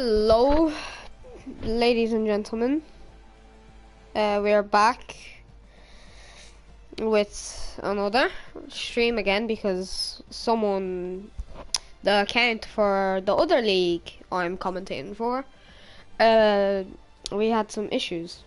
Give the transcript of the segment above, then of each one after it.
Hello, ladies and gentlemen. We are back with another stream again because the account for the other league I'm commentating for, we had some issues.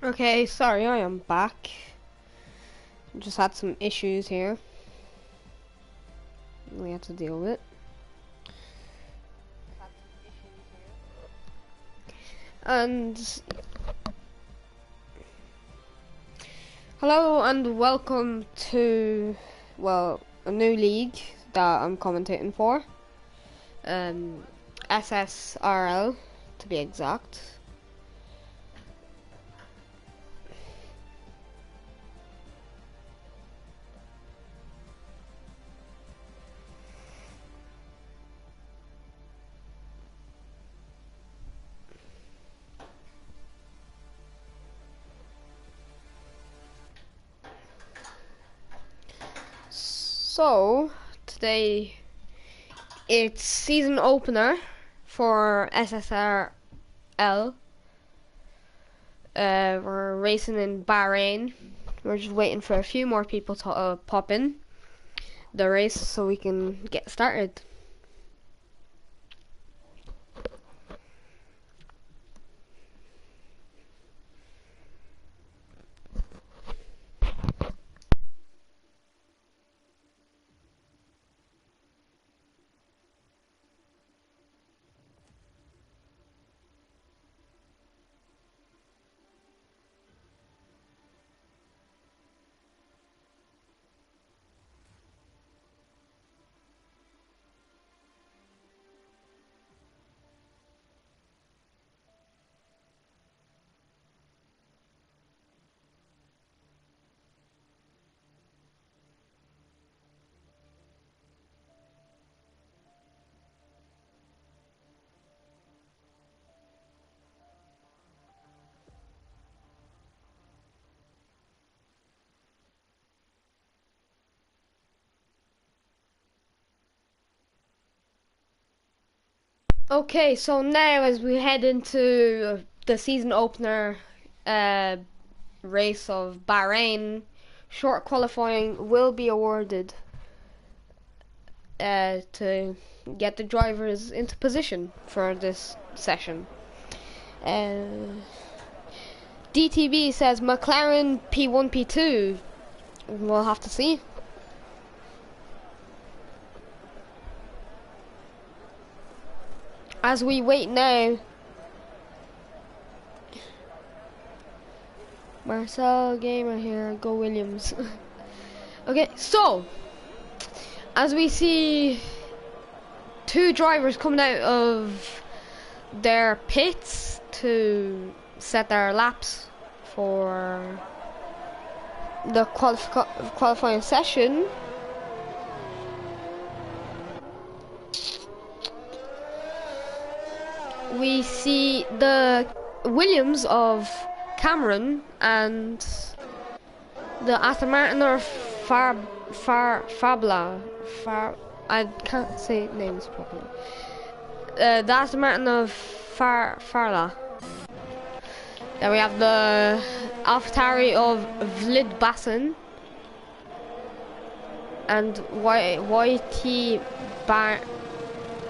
Okay, sorry, I am back. Just had some issues here we had to deal with. And hello and welcome to, well, a new league that I'm commentating for. ssrl to be exact. So today it's season opener for ssrl. We're racing in Bahrain. We're just waiting for a few more people to pop in the race so we can get started. Okay, so now as we head into the season opener race of Bahrain, short qualifying will be awarded to get the drivers into position for this session. DTB says McLaren P1, P2. We'll have to see. As we wait now, Marcel Gamer here, go Williams. Okay, so as we see two drivers coming out of their pits to set their laps for the qualifying session. We see the Williams of Cameron and the Aston Martin of Fabla. I can't say names properly. The Aston Martin of Farla. Then we have the AlphaTauri of Vlid and YT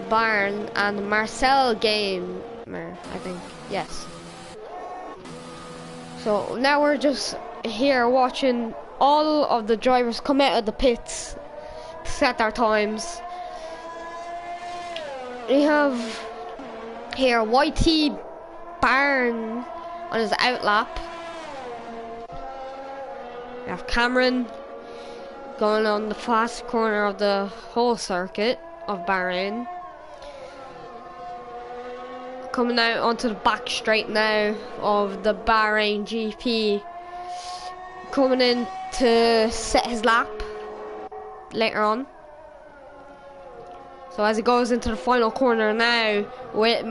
Barn and Marcel Gamer, I think, yes. So now we're just here watching all of the drivers come out of the pits to set their times. We have here YT Barn on his outlap. We have Cameron going on the fast corner of the whole circuit of Bahrain. Coming out onto the back straight now of the Bahrain GP. Coming in to set his lap later on. So as he goes into the final corner now with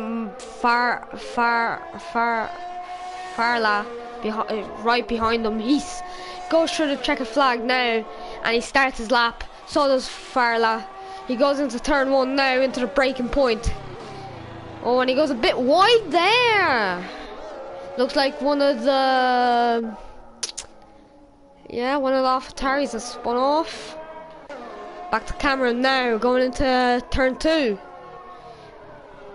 Farla right behind him. He goes through the checkered flag now and he starts his lap. So does Farla. He goes into turn one now into the braking point. Oh, and he goes a bit wide there. Looks like one of the AlphaTauris has spun off. Back to Cameron now, going into turn two.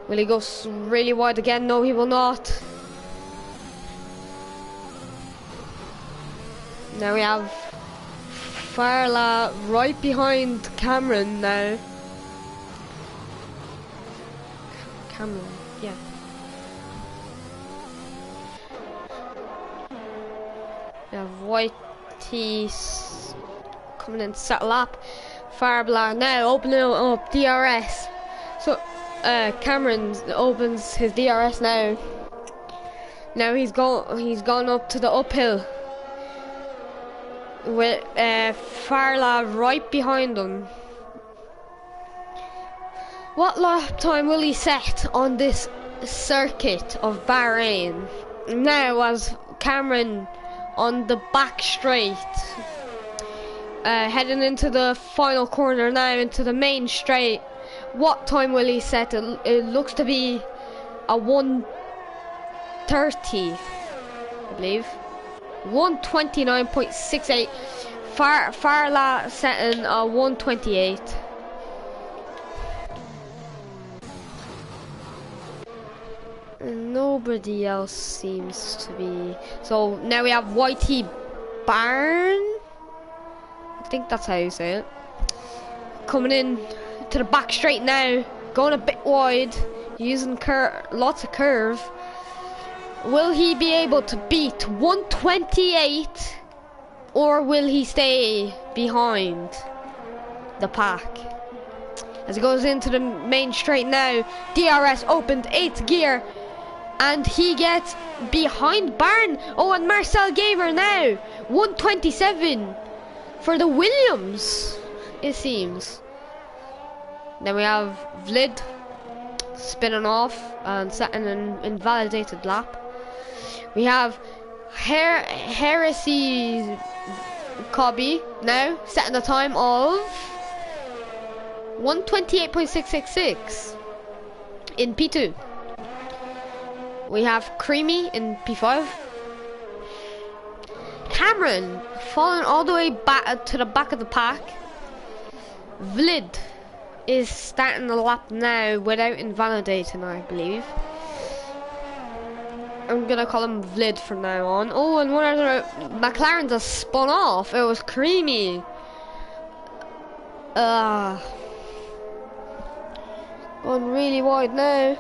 Will he go really wide again? No, he will not. Now we have Farla right behind Cameron now. Cameron, yeah. We have YT coming in to set a lap. Farbla now opening up DRS. So Cameron opens his DRS now. Now he's gone up to the uphill with Farla right behind him. What lap time will he set on this circuit of Bahrain? Now as Cameron on the back straight, heading into the final corner now, into the main straight. What time will he set? It looks to be a 1:30, I believe. 1:29.68. Farla setting a 1:28. Nobody else seems to be. So now we have YT Barn. I think that's how you say it. Coming in to the back straight now, going a bit wide, using lots of curve. Will he be able to beat 1:28, or will he stay behind the pack? As he goes into the main straight now, DRS opened 8th gear, and he gets behind Barn. Oh, and Marcel Gamer now, 1:27 for the Williams, it seems. Then we have Vlid spinning off and setting an invalidated lap. We have Heresy Cobby now setting a time of 1:28.666. In P2, we have Creamy in P5. Cameron falling all the way back to the back of the pack. Vlad is starting the lap now without invalidating, I believe. I'm gonna call him Vlad from now on. Oh, and one other McLaren just spun off. It was Creamy. Going really wide now.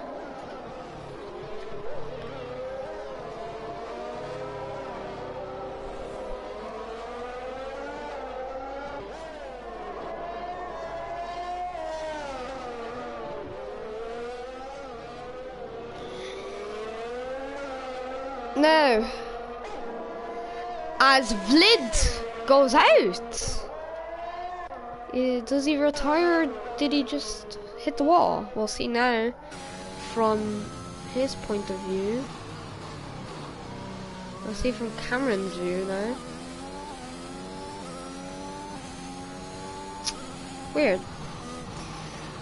No. As Vlad goes out. Does he retire or did he just hit the wall? We'll see now from his point of view. We'll see from Cameron's view now. Weird.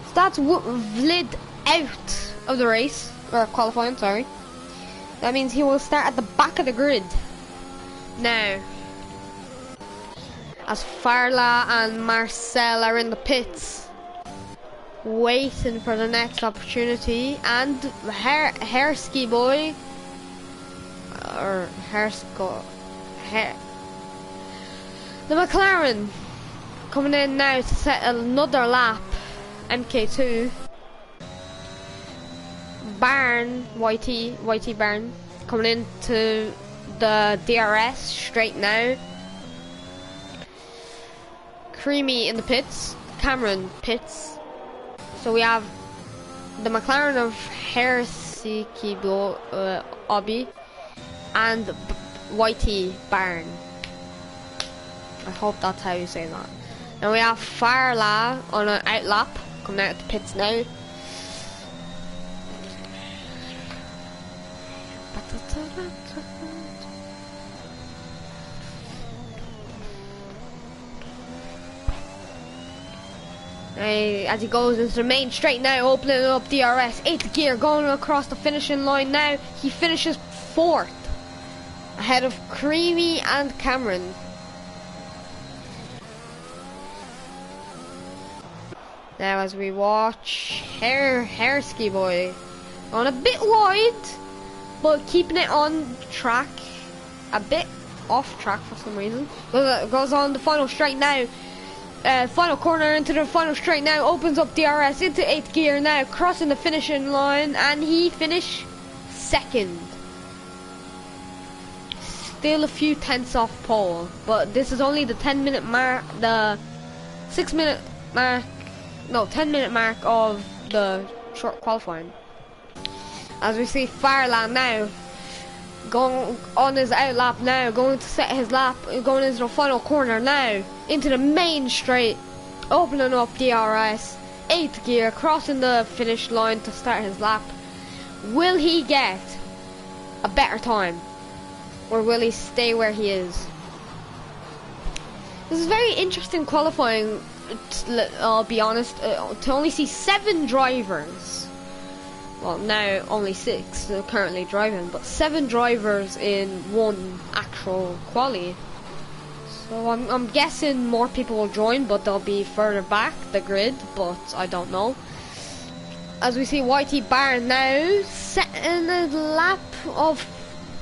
So that's Vlad out of the race, or qualifying, sorry. That means he will start at the back of the grid. Now, as Farla and Marcel are in the pits, waiting for the next opportunity, and Hairski boy, or the McLaren coming in now to set another lap. MK2. Barn, YT Barn, coming into the DRS straight now. Creamy in the pits, Cameron pits. So we have the McLaren of Hersikibo Obi and YT Barn. I hope that's how you say that. Now we have Farla on an outlap, coming out of the pits now. As he goes into the main straight now, opening up DRS, 8th gear, going across the finishing line now. He finishes 4th, ahead of Creamy and Cameron. Now as we watch Hairski boy on a bit wide, but keeping it on track, a bit off track for some reason. Goes on the final straight now. Final corner into the final straight now, opens up DRS into 8th gear now, crossing the finishing line, and he finished 2nd. Still a few tenths off pole, but this is only the 10-minute mark, the 6-minute mark, no, 10-minute mark of the short qualifying. As we see Fireland now, going on his outlap now, going to set his lap, going into the final corner now, into the main straight, opening up DRS, 8th gear, crossing the finish line to start his lap. Will he get a better time, or will he stay where he is? This is very interesting qualifying, I'll be honest, to only see 7 drivers. Well, now only 6 are currently driving, but 7 drivers in one actual quali. So I'm guessing more people will join, but they'll be further back the grid, but I don't know. As we see YT Barn now setting a lap of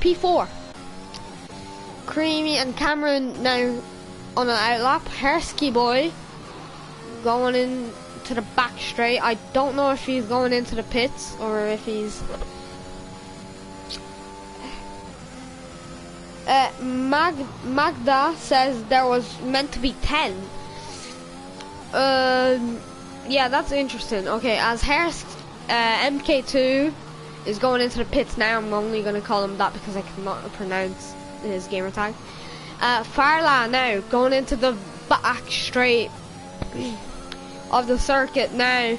P4. Creamy and Cameron now on an outlap. Hersky boy going in to the back straight. I don't know if he's going into the pits or if he's Magda says there was meant to be 10. Yeah, that's interesting. Okay, as MK2 is going into the pits now, I'm only going to call him that because I cannot pronounce his gamer tag. Farla now going into the back straight of the circuit now.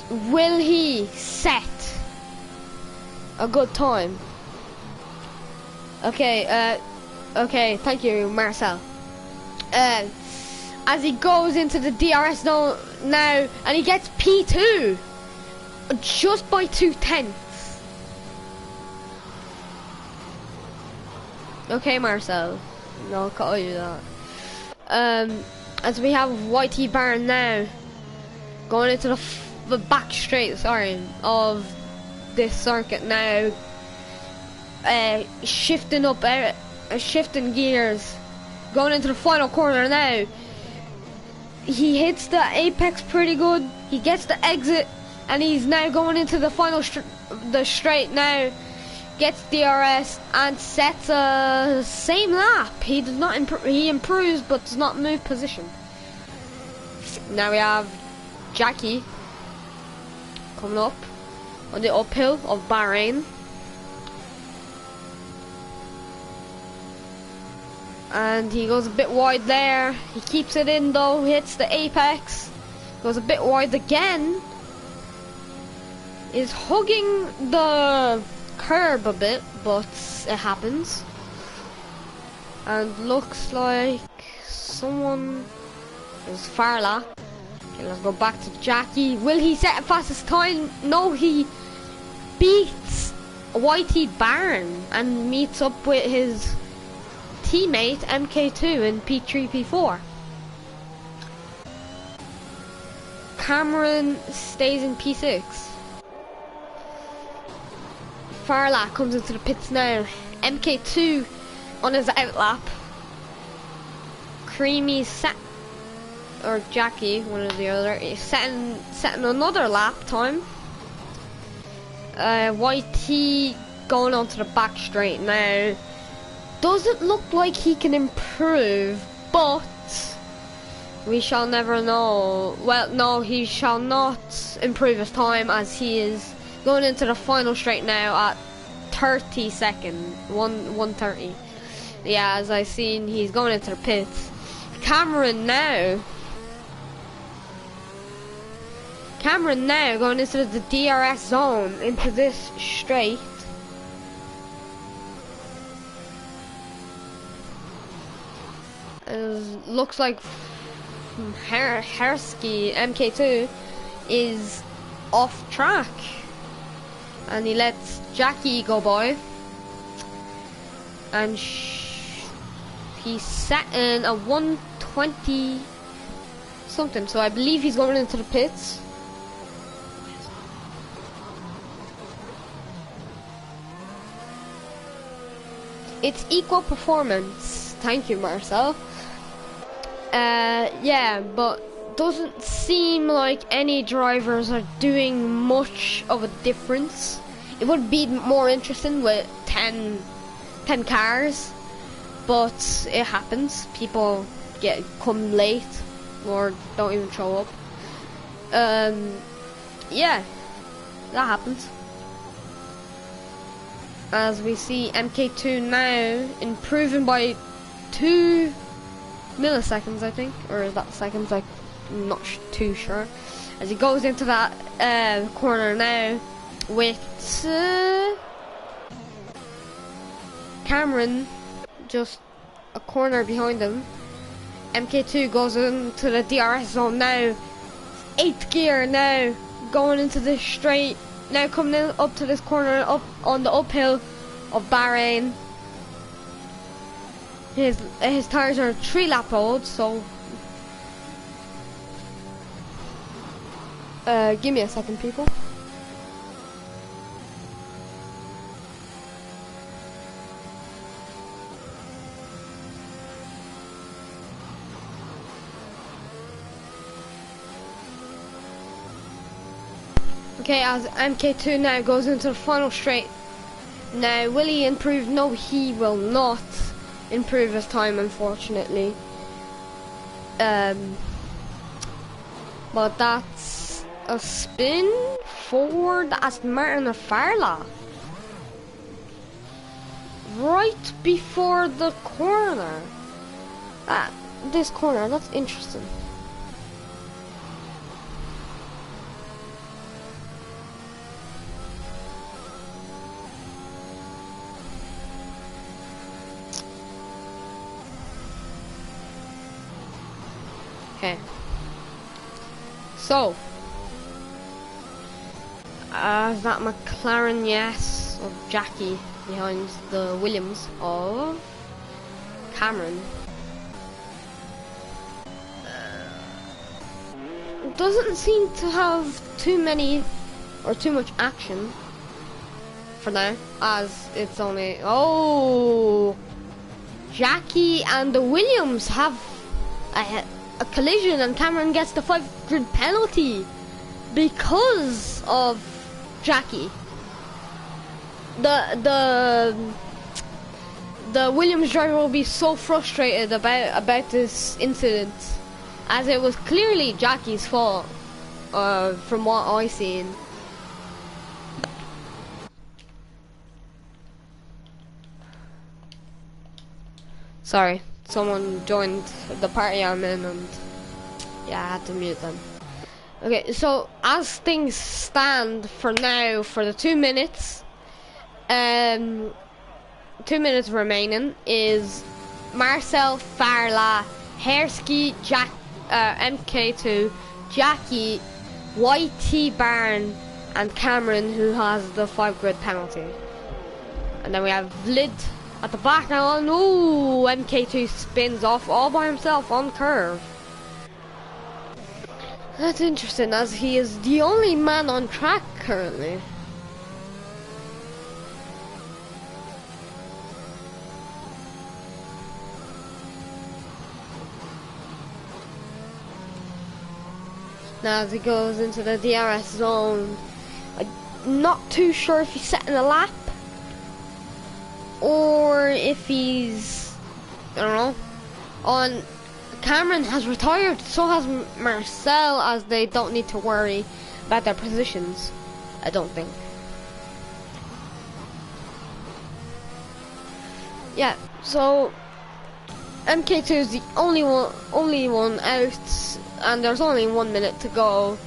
Will he set a good time? Okay, okay, thank you, Marcel. As he goes into the DRS now, and he gets P2. just by 2/10. Okay, Marcel. No, I'll call you that. As we have YT Bahrain now going into the back straight, sorry, of this circuit now, shifting up, shifting gears, going into the final corner now. He hits the apex pretty good. He gets the exit, and he's now going into the final the straight now. Gets DRS and sets a same lap. He does not he improves but does not move position. Now we have Jackie coming up on the uphill of Bahrain. And he goes a bit wide there. He keeps it in though, hits the apex. Goes a bit wide again. Is hugging the curb a bit, but it happens. And looks like someone is far lap. Okay, let's go back to Jackie. Will he set a fastest time? No, he beats YT Bahrain and meets up with his teammate MK2 in P3, P4. Cameron stays in P6. Farlak comes into the pits now. MK2 on his outlap. Creamy set, or Jackie, one or the other, is setting another lap time. YT going onto the back straight now. Doesn't look like he can improve, but we shall never know. Well, no, he shall not improve his time as he is going into the final straight now at 30 seconds, 1:30. Yeah, as I seen, he's going into the pits. Cameron now going into the DRS zone into this straight. Looks like Hersky MK2 is off track, and he lets Jackie go by, and he's setting a 1:20 something, so I believe he's going into the pits. It's equal performance. Thank you, Marcel. Yeah, but doesn't seem like any drivers are doing much of a difference. It would be more interesting with 10 cars, but it happens. People come late or don't even show up. Yeah, that happens. As we see MK2 now improving by 2 milliseconds, I think, or is that seconds? I'm not too sure. As he goes into that corner now with Cameron just a corner behind him. MK2 goes into the DRS zone now. 8th gear now, going into this straight. Now coming in up to this corner, up on the uphill of Bahrain. His tires are 3 lap old, so give me a second, people. Okay, as MK2 now goes into the final straight. Now, will he improve? No, he will not improve his time, unfortunately. But that's a spin for the Aston Martin of Farla. Right before the corner. This corner, that's interesting. Okay. So, Is that McLaren? Yes, of Jackie behind the Williams of Cameron. Doesn't seem to have too many or too much action for now, as it's only Jackie and the Williams have a collision, and Cameron gets the 5 grid penalty because of Jackie. The Williams driver will be so frustrated about this incident, as it was clearly Jackie's fault, from what I seen. Sorry, someone joined the party I'm in, and yeah, I had to mute them. Okay, so as things stand for now, for the 2 minutes, 2 minutes remaining, is Marcel, Farla, Hersky, MK2, Jackie, YT Barn, and Cameron, who has the 5 grid penalty. And then we have Lid at the back now, and MK2 spins off all by himself on curve. That's interesting, as he is the only man on track currently. Now as he goes into the DRS zone, I'm not too sure if he's setting a lap or if he's, I don't know, on. Cameron has retired, so has Marcel, as they don't need to worry about their positions, I don't think. Yeah, so MK2 is the only one out, and there's only 1 minute to go.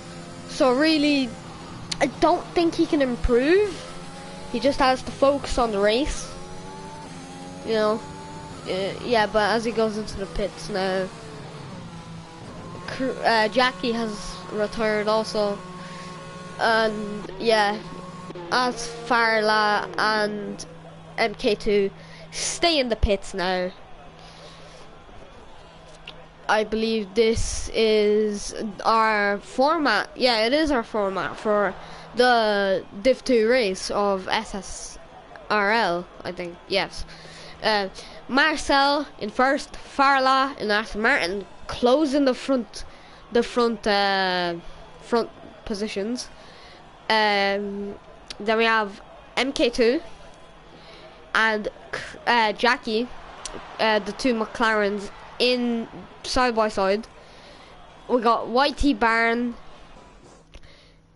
So really, I don't think he can improve. He just has to focus on the race, you know. Yeah, but as he goes into the pits now, Jackie has retired also, and yeah, as Farla and MK2 stay in the pits now. I believe this is our format. Yeah, it is our format for the Div 2 race of ssrl, I think. Yes. Marcel in first, Farla in Aston Martin closing the front positions. Then we have MK2 and Jackie, the 2 McLarens in side by side. We got YT Barn.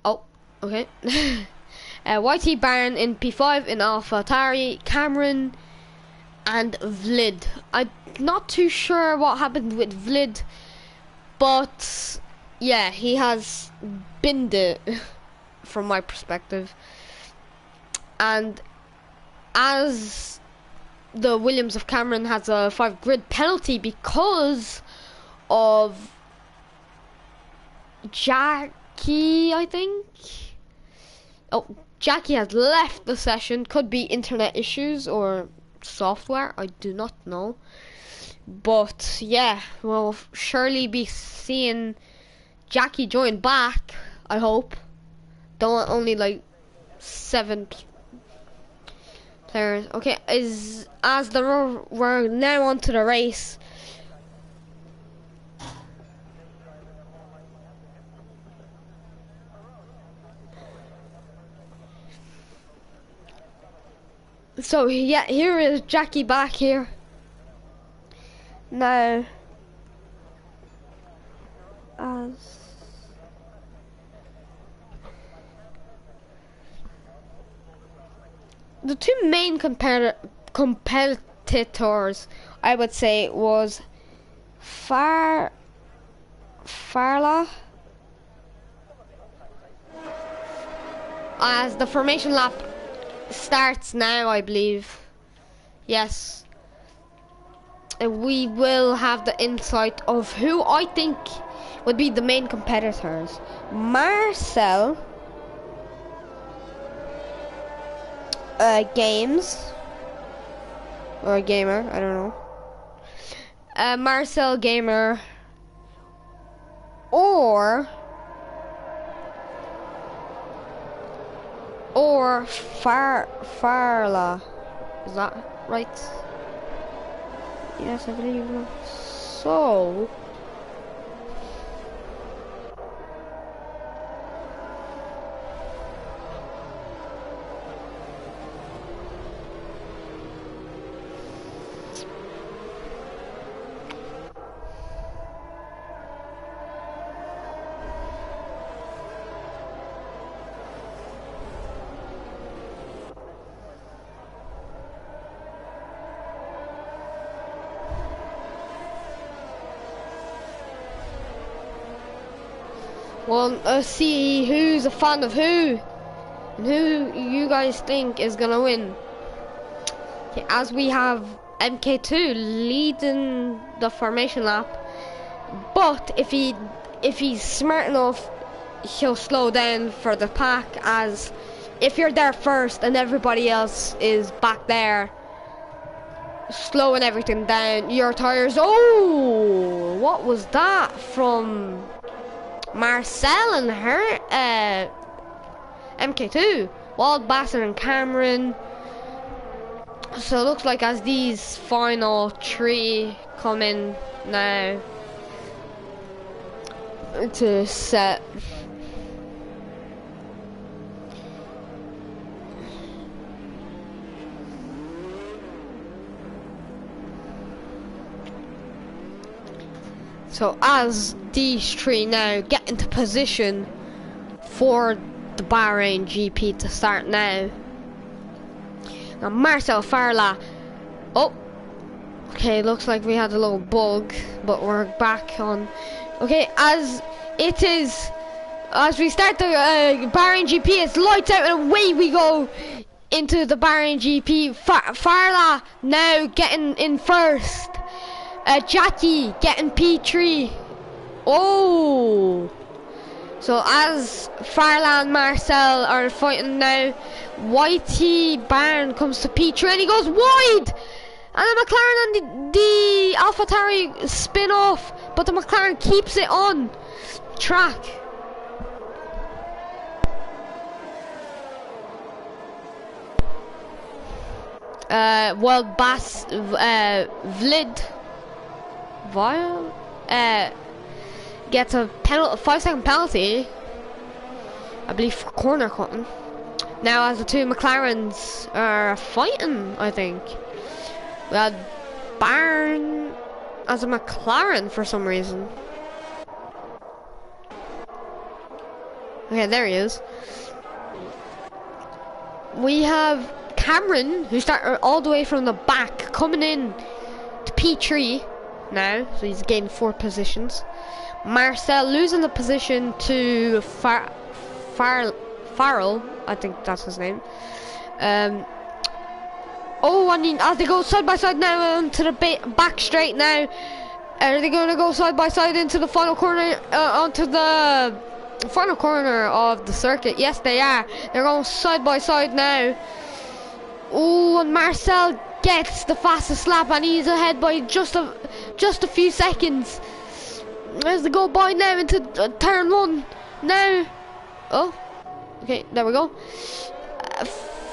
Oh, okay. YT Barn in P5 in AlphaTauri, Cameron and Vlid. I'm not too sure what happened with Vlid, but yeah, he has binned it from my perspective. And as the Williams of Cameron has a 5 grid penalty because of Jackie, I think. Oh, Jackie has left the session. Could be internet issues or software, I do not know. But yeah, we'll surely be seeing Jackie join back, I hope. Don't only like 7 players. Okay, we're now on to the race. So yeah, here is Jackie back here. Now, as the 2 main competitors, I would say, was Farla as the formation lap starts now, I believe. Yes. We will have the insight of who I think would be the main competitors. Marcel games. Or a gamer, I don't know. Marcel Gamer. Or Farla. Is that right? Yes, I believe so. Well, let's see who's a fan of who, and who you guys think is gonna win. Okay, as we have MK2 leading the formation lap, but if he's smart enough, he'll slow down for the pack. As if you're there first and everybody else is back there, slowing everything down, your tires. Oh, what was that from Marcel and her MK2, Wald, Bassett and Cameron. So it looks like as these final three come in now to set. So as these three now get into position for the Bahrain GP to start now. Now Marcel Farla. Oh, okay, looks like we had a little bug, but we're back on. Okay, as we start the Bahrain GP, it's lights out and away we go into the Bahrain GP. Farla now getting in first. Jackie getting P3. Oh, so as Farla and Marcel are fighting now, Whitey Barn comes to P3 and he goes wide, and the McLaren and the AlphaTauri spin off, but the McLaren keeps it on track. Well, Vlad gets a 5-second penalty, I believe, for corner cutting. Now as the two McLarens are fighting, I think. We had Barn as a McLaren for some reason. Okay, there he is. We have Cameron, who started all the way from the back, coming in to P3 now, so he's gained 4 positions. Marcel losing the position to Farrell, I think that's his name. Oh, I mean, as they go side by side now onto the back straight now. Are they going to go side by side into the final corner, onto the final corner of the circuit? Yes, they are. They're going side by side now. Oh, and Marcel gets the fastest lap, and he's ahead by just a few seconds. As they go by now into turn 1 now. Oh, okay, there we go.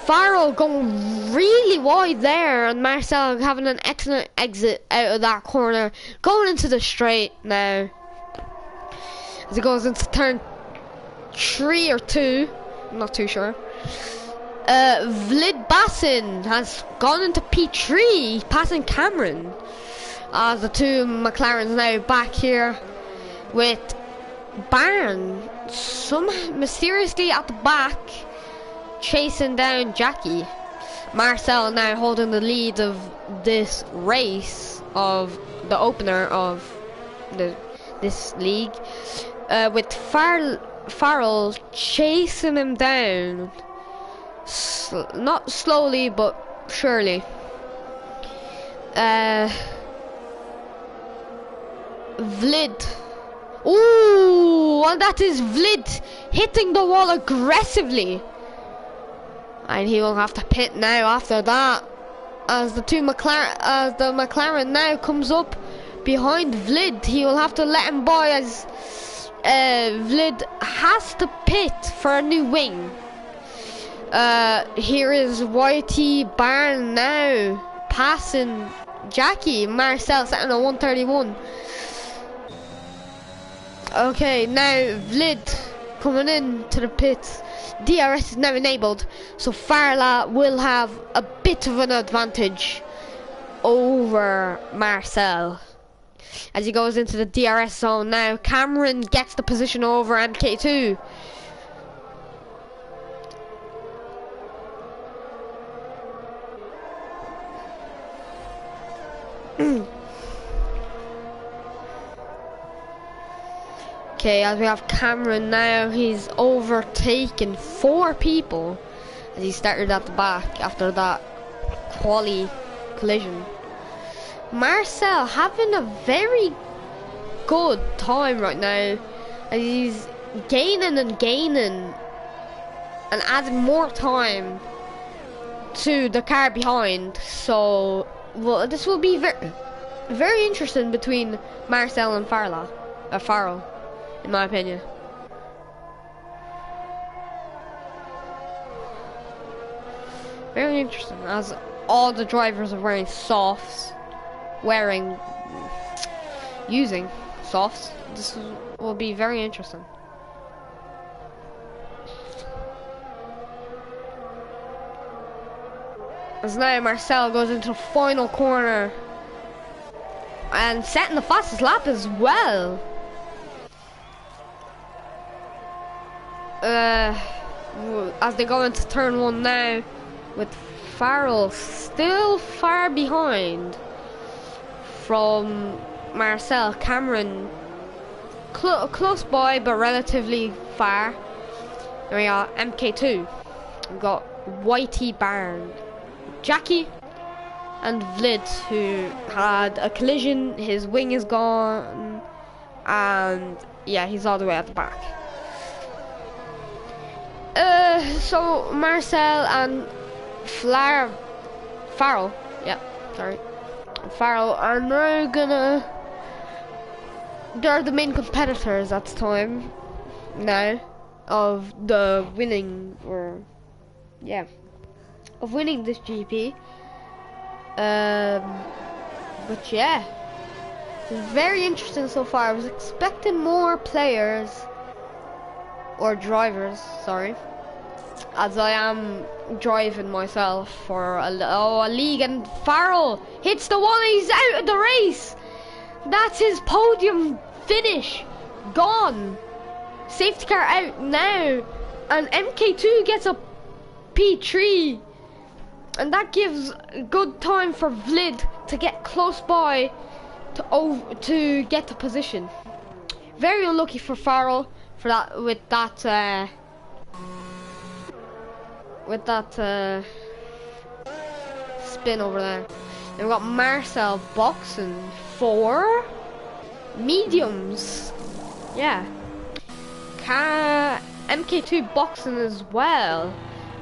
Farrell going really wide there, and Marcel having an excellent exit out of that corner, going into the straight now. As he goes into turn 3 or 2, I'm not too sure. Vlad Bassin has gone into P3, passing Cameron. As the two McLarens now back here with Barn mysteriously at the back, chasing down Jackie. Marcel now holding the lead of this race, of the opener of this league, with Farrell chasing him down. Not slowly, but surely. Vlad. Ooh, and that is Vlad hitting the wall aggressively. And he will have to pit now after that. As the McLaren now comes up behind Vlid, he will have to let him by as Vlid has to pit for a new wing. Here is YT Barn now passing Jackie. Marcel sitting at 131. Okay, now Vlid coming in to the pits. DRS is now enabled, so Farla will have a bit of an advantage over Marcel as he goes into the DRS zone now. Cameron gets the position over MK2. Okay, as we have Cameron now, he's overtaken 4 people as he started at the back after that quali collision. Marcel having a very good time right now as he's gaining and gaining and adding more time to the car behind. So, well, this will be very interesting between Marcel and Farrell, in my opinion. Very interesting, as all the drivers are wearing softs, using softs. This will be very interesting. As now Marcel goes into the final corner and setting the fastest lap as well. As they go into turn 1 now, with Farrell still far behind from Marcel. Cameron close by but relatively far. And we got MK2. We got YT Barn, Jackie and Vlid, who had a collision. His wing is gone and yeah, he's all the way at the back. So Marcel and Farrell, yeah, sorry, Farrell are now they're the main competitors at the time now of the winning, of winning this GP. But yeah, it's very interesting so far. I was expecting more players or drivers, sorry, as I am driving myself for a league, and Farrell hits the wall and he's out of the race. That's his podium finish, gone. Safety car out now, and MK2 gets a P3, and that gives good time for Vlid to get close by to get the position. Very unlucky for Farrell for that, with that spin over there. Then we've got Marcel boxing for mediums. Yeah. MK2 boxing as well.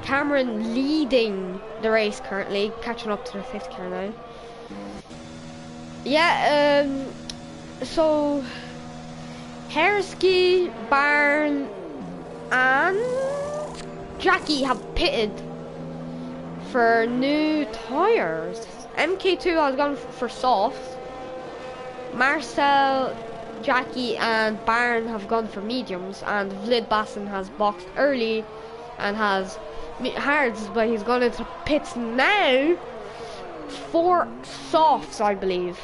Cameron leading the race currently, catching up to the safety car now. Yeah, so Hersky, Barn and Jackie have pitted for new tires. MK2 has gone for softs. Marcel, Jackie and Barn have gone for mediums, and Vlid Basson has boxed early and has hards, but he's gone into pits now for softs, I believe.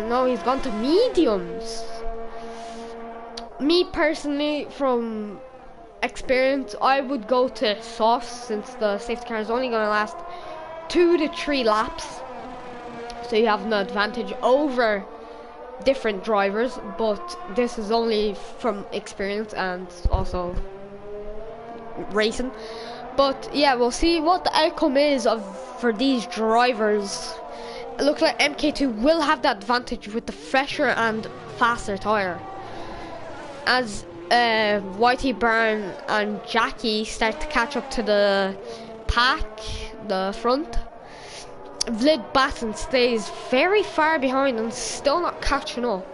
No, he's gone to mediums. Me personally, from experience, I would go to softs, since the safety car is only going to last 2 to 3 laps, so you have an advantage over different drivers. But this is only from experience and also racing. But yeah, we'll see what the outcome is for these drivers. It looks like MK2 will have the advantage with the fresher and faster tire. as Whitey Brown and Jackie start to catch up to the pack, the front, Vlid Batten stays very far behind and still not catching up.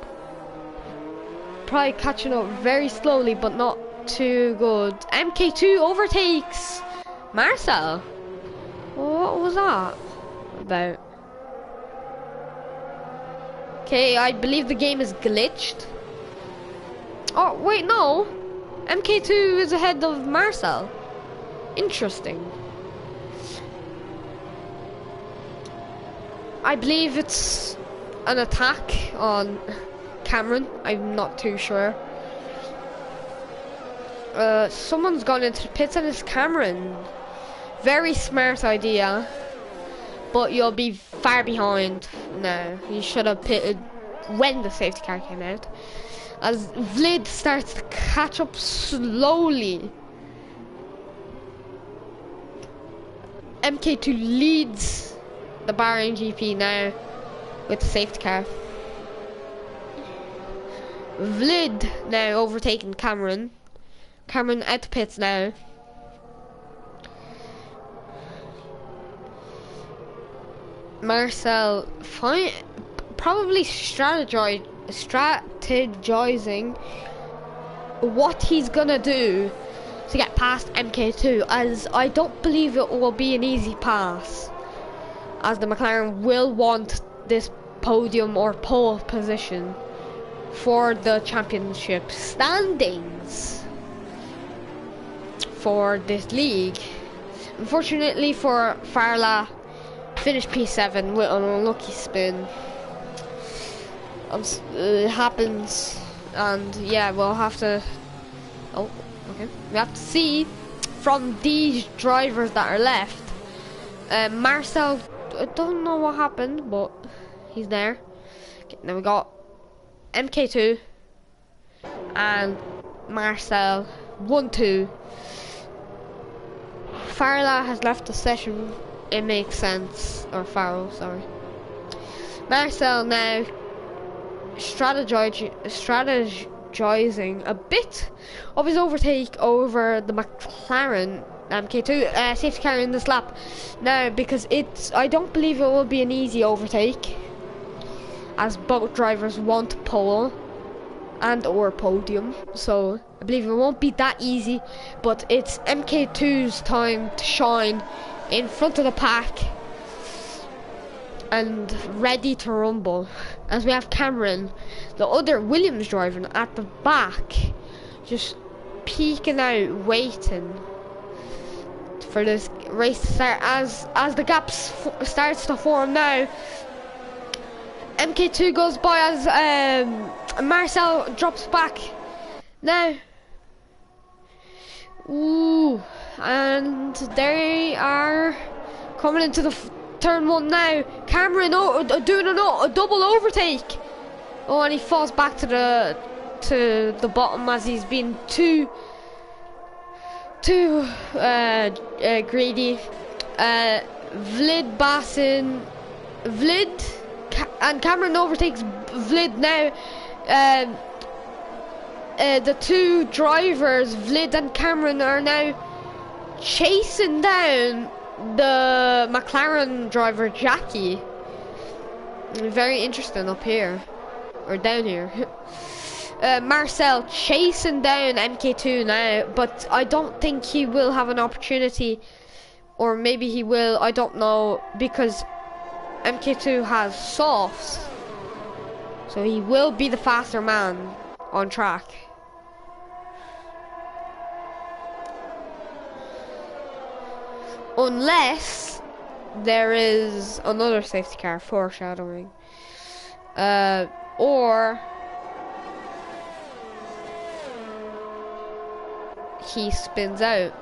Probably catching up very slowly, but not too good. MK2 overtakes Marcel. What was that about? Okay, I believe the game is glitched. Oh, wait, no. MK2 is ahead of Marcel. Interesting. I believe it's an attack on Cameron. I'm not too sure. Someone's gone into the pits and it's Cameron. Very smart idea. But you'll be far behind now. You should have pitted when the safety car came out. As Vlid starts to catch up slowly. MK2 leads the Bahrain GP now with the safety car. Vlid now overtaking Cameron. Cameron at the pits now. Marcel probably strategizing what he's gonna do to get past MK2, as I don't believe it will be an easy pass, as the McLaren will want this podium or pole position for the championship standings for this league. Unfortunately for Farla, finished P7 with an unlucky spin. It happens, and yeah, we'll have to. Oh, okay. We have to see from these drivers that are left. Marcel, I don't know what happened, but he's there. Okay, now we got MK2 and Marcel 1-2. Farla has left the session. It makes sense, or Farrell, sorry. Marcel now strategizing a bit of his overtake over the McLaren MK2 safety car in this lap now, because I don't believe it will be an easy overtake, as both drivers want pole and or podium, so I believe it won't be that easy, but it's MK2's time to shine in front of the pack and ready to rumble, as we have Cameron, the other Williams driver, at the back, just peeking out, waiting for this race to start. As the gap starts to form now, MK2 goes by as Marcel drops back now. Ooh, and they are coming into the turn one now. Cameron doing a double overtake. Oh, and he falls back to the bottom as he's been too greedy. Vlid Bassin, and Cameron overtakes Vlid now. The two drivers, Vlid and Cameron, are now chasing down the McLaren driver Jackie. Very interesting up here, or down here. Marcel chasing down MK2 now, but I don't think he will have an opportunity, or maybe he will, I don't know, because MK2 has softs, so he will be the faster man on track. Unless there is another safety car, foreshadowing, or he spins out.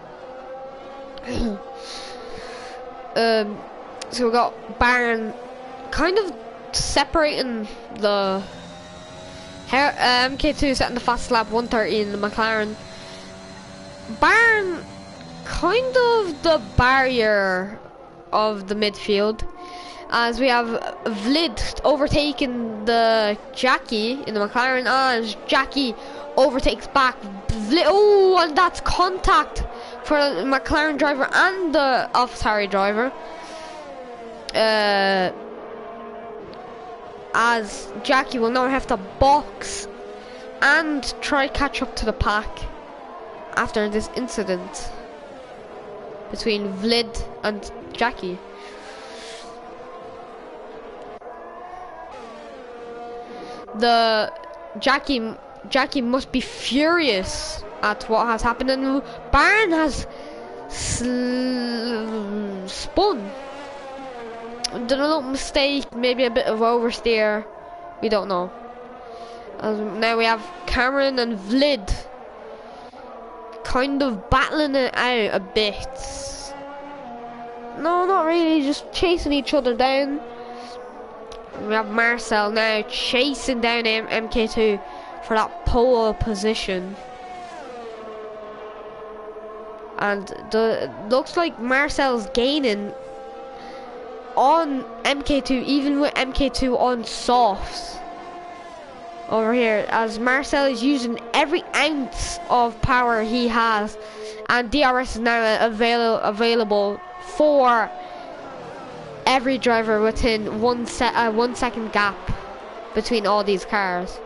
So we got Baron kind of separating the MK2 setting the fast lap 130 in the McLaren. Baron kind of the barrier of the midfield, as we have Vlid overtaking the Jackie in the McLaren, as Jackie overtakes back. Oh, and that's contact for the McLaren driver and the AlphaTauri driver. As Jackie will now have to box and try catch up to the pack after this incident between Vlid and Jackie. The Jackie must be furious at what has happened, and Bahrain has spun. Did a little mistake, maybe a bit of oversteer, we don't know. Now we have Cameron and Vlid kind of battling it out a bit. No, not really, just chasing each other down. We have Marcel now chasing down MK2 for that pole position. And looks like Marcel's gaining on MK2, even with MK2 on softs. Over here, as Marcel is using every ounce of power he has, and DRS is now available for every driver within 1 second gap between all these cars.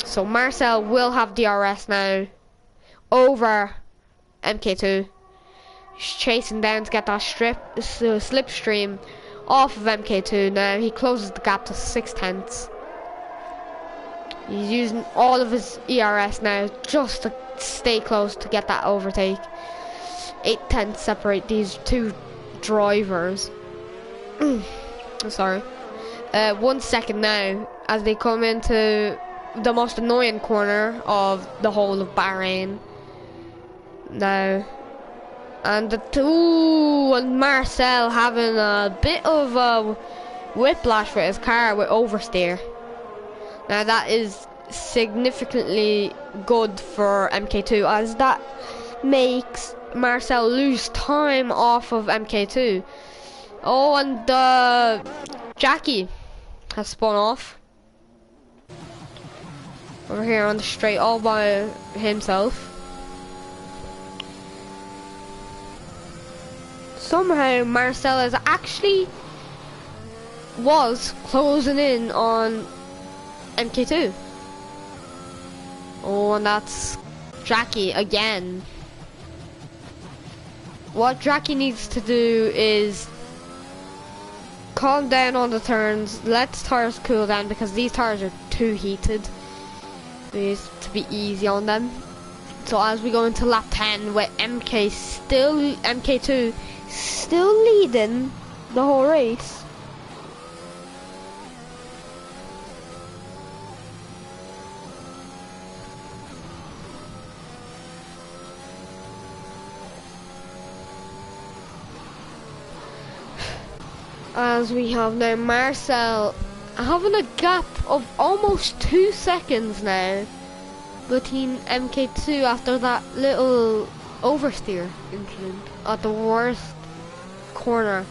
So Marcel will have DRS now over MK2. He's chasing down to get that slipstream off of MK2 now. He closes the gap to 6/10. He's using all of his ERS now just to stay close to get that overtake. 8/10 separate these two drivers. Sorry. 1 second now as they come into the most annoying corner of the whole of Bahrain. Now, and and Marcel having a bit of a whiplash with his car with oversteer. Now that is significantly good for MK2, as that makes Marcel lose time off of MK2. Oh, and Jackie has spun off over here on the straight all by himself. Somehow Marcel is was closing in on MK2. Oh, and that's Jackie again. What Jackie needs to do is calm down on the turns, let the tires cool down, because these tires are too heated. We need to be easy on them. So as we go into lap 10 with MK2 still leading the whole race. As we have now Marcel having a gap of almost 2 seconds now between MK2 after that little oversteer incident at the worst corner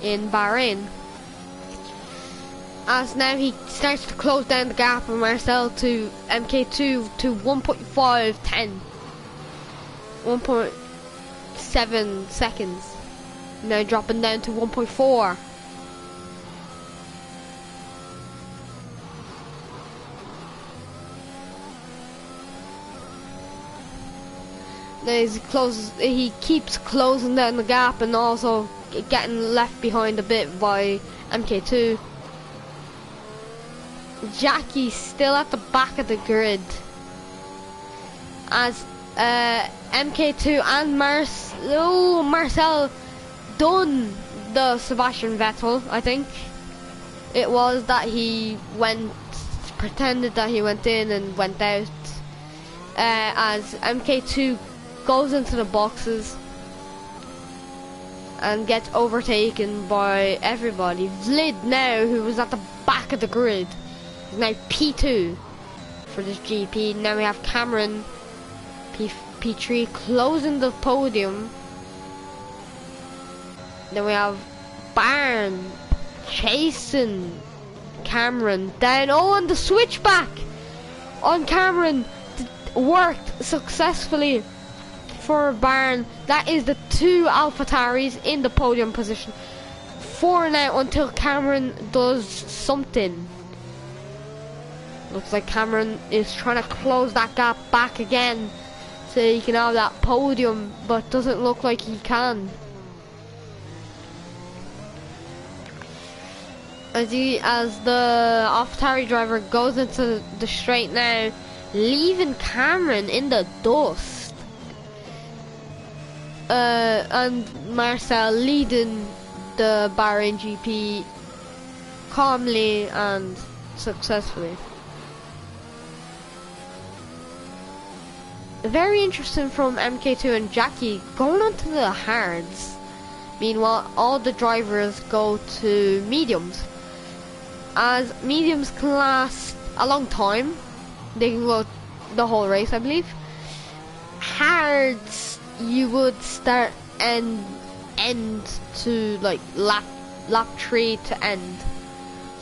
in Bahrain. As now he starts to close down the gap of Marcel to MK2 to 1.510. 1.7 seconds. Now dropping down to 1.4. He keeps closing down the gap and also getting left behind a bit by MK2. Jackie's still at the back of the grid as MK2 and Marcel done the Sebastian Vettel, I think. It was that he pretended that he went in and went out, as MK2 goes into the boxes and gets overtaken by everybody. Vlid now, who was at the back of the grid, is now P2 for this GP. Now we have Cameron, P3, closing the podium. Then we have Barn chasing Cameron down. Oh, and the switchback on Cameron worked successfully for Bahrain. That is the two AlphaTauris in the podium position. 4 now until Cameron does something. Looks like Cameron is trying to close that gap back again so he can have that podium, but doesn't look like he can. As the AlphaTauri driver goes into the straight now, leaving Cameron in the dust. And Marcel leading the Bahrain GP calmly and successfully. Very interesting from MK2 and Jackie going on to the hards. Meanwhile, all the drivers go to mediums. As mediums can last a long time, they can go the whole race, I believe. Hards, you would start and end to like lap 3 to end.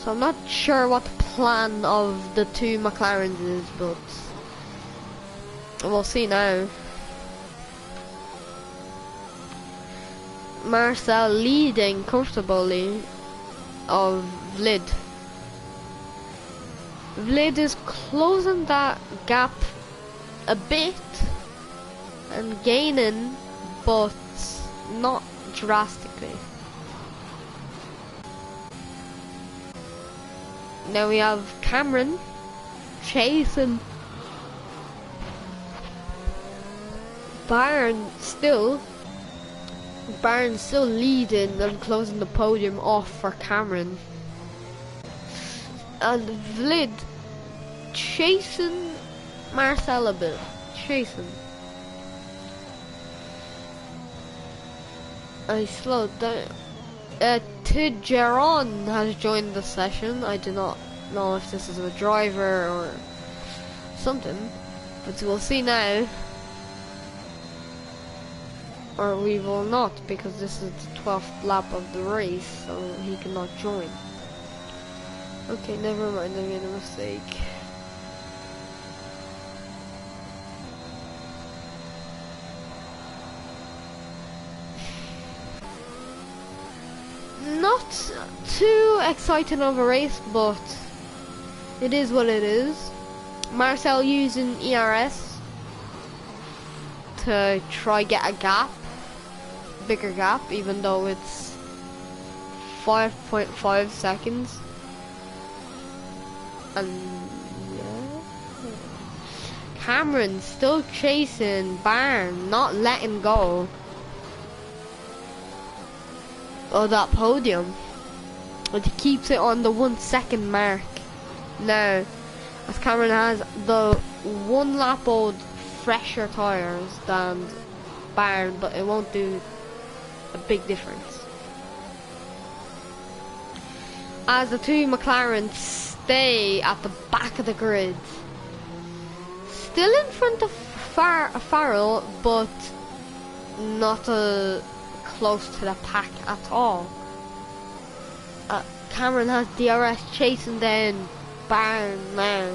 So I'm not sure what the plan of the two McLarens is, but we'll see now. Marcel leading comfortably of Vlid. Vlid is closing that gap a bit and gaining, but not drastically. Now we have Cameron chasing Bahrain still leading and closing the podium off for Cameron. And Vlid chasing Marcel a bit. Chasing. I slowed down. Tijeron has joined the session. I do not know if this is a driver or something, but we'll see now. Or we will not, because this is the 12th lap of the race, so he cannot join. Okay, never mind, I made a mistake. Not too exciting of a race, but it is what it is. Marcel using ERS to try get a gap, bigger gap, even though it's 5.5 seconds. And yeah, Cameron still chasing Bahrain, not letting go of that podium, but he keeps it on the 1 second mark now, as Cameron has the 1 lap old fresher tires than Bahrain, but it won't do a big difference. As the two McLarens stay at the back of the grid, still in front of Farrell, but not close to the pack at all. Cameron has DRS chasing down Bahrain now.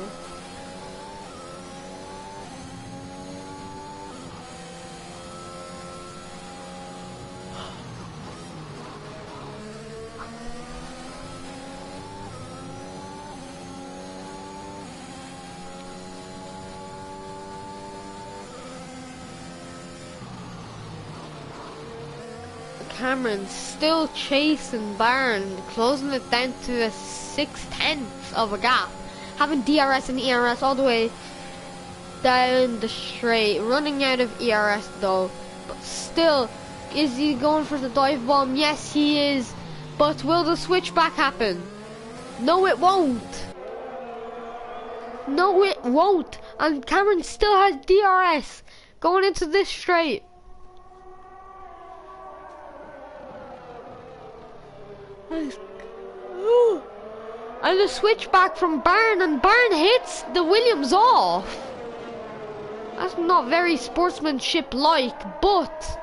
Cameron still chasing Bahrain, closing it down to a 6/10 of a gap. Having DRS and ERS all the way down the straight. Running out of ERS though, but still, is he going for the dive bomb? Yes, he is. But will the switchback happen? No, it won't. No, it won't. And Cameron still has DRS going into this straight. And the switchback from Bahrain, and Bahrain hits the Williams off. That's not very sportsmanship-like, but